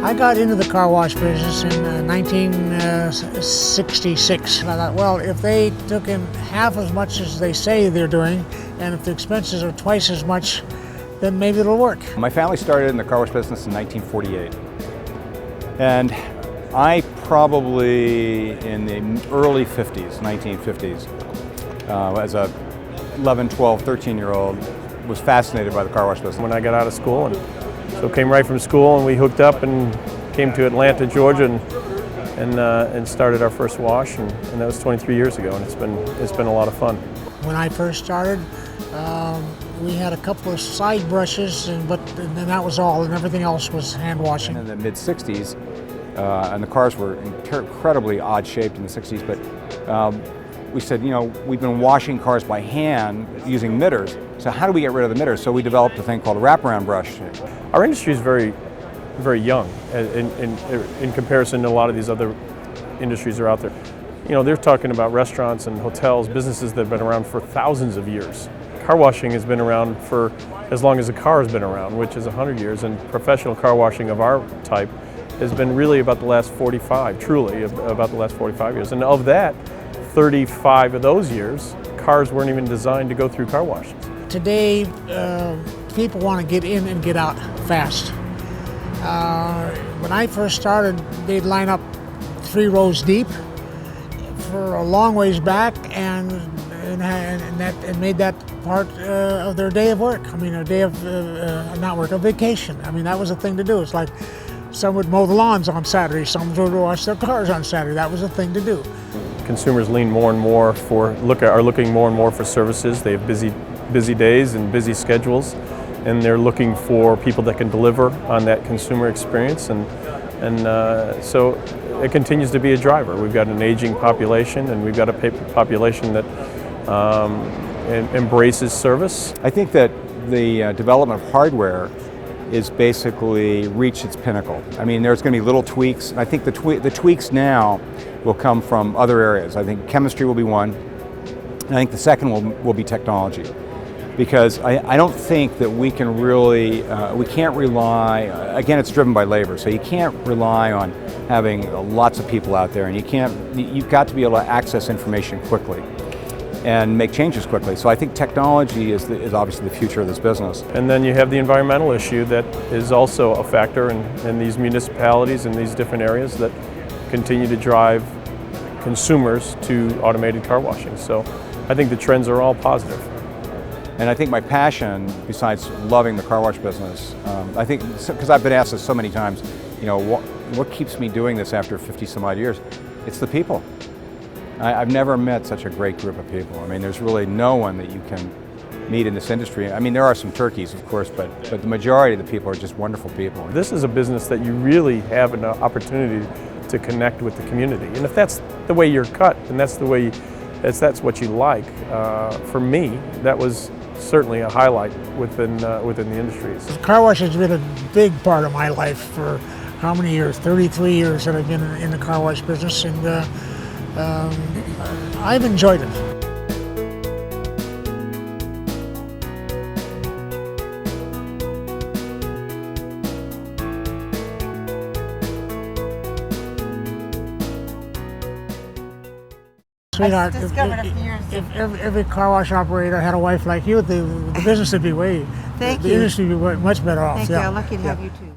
I got into the car wash business in 1966. And I thought, well, if they took in half as much as they say they're doing, and if the expenses are twice as much, then maybe it'll work. My family started in the car wash business in 1948. And I probably, in the early 50s, 1950s, as a 11, 12, 13-year-old, was fascinated by the car wash business. When I got out of school, and so came right from school, and we hooked up and came to Atlanta, Georgia, and started our first wash, and that was 23 years ago, and it's been a lot of fun. When I first started, we had a couple of side brushes, and that was all, and everything else was hand washing. And in the mid-60s, and the cars were incredibly odd-shaped in the 60s, but we said, you know, we've been washing cars by hand using mitters, so how do we get rid of the mitters? So we developed a thing called a wraparound brush. Our industry is very, very young in comparison to a lot of these other industries that are out there. You know, they're talking about restaurants and hotels, businesses that have been around for thousands of years. Car washing has been around for as long as the car has been around, which is 100 years, and professional car washing of our type has been really about the last 45, truly about the last 45 years. And of that, 35 of those years, cars weren't even designed to go through car washes. Today, people want to get in and get out fast. When I first started, they'd line up 3 rows deep for a long ways back, and made that part of their day of work. I mean, a day of not work, a vacation. I mean, that was a thing to do. It's like some would mow the lawns on Saturday, some would wash their cars on Saturday. That was a thing to do. Consumers lean more and more are looking more and more for services. They have busy days and busy schedules, and they're looking for people that can deliver on that consumer experience, and so it continues to be a driver. We've got an aging population, and we've got a population that embraces service. I think that the development of hardware is basically reached its pinnacle. I mean, there's going to be little tweaks, and I think the tweaks now will come from other areas. I think chemistry will be one, and I think the second will be technology. Because I don't think that we can really, we can't rely, again, it's driven by labor, so you can't rely on having lots of people out there, and you've got to be able to access information quickly and make changes quickly. So I think technology is obviously the future of this business. And then you have the environmental issue that is also a factor in these municipalities and these different areas that continue to drive consumers to automated car washing. So I think the trends are all positive. And I think my passion, besides loving the car wash business, I think, because I've been asked this so many times, you know, what keeps me doing this after 50 some odd years? It's the people. I've never met such a great group of people. I mean, there's really no one that you can meet in this industry. I mean, there are some turkeys, of course, but the majority of the people are just wonderful people. This is a business that you really have an opportunity to connect with the community. And if that's the way you're cut, and that's that's what you like, for me, that was certainly a highlight within the industries. Car wash has been a big part of my life for how many years? 33 years that I've been in the car wash business, and I've enjoyed it. Sweetheart, if every car wash operator had a wife like you, the business would be the industry would be much better off. Thank you. I'm lucky to have you too.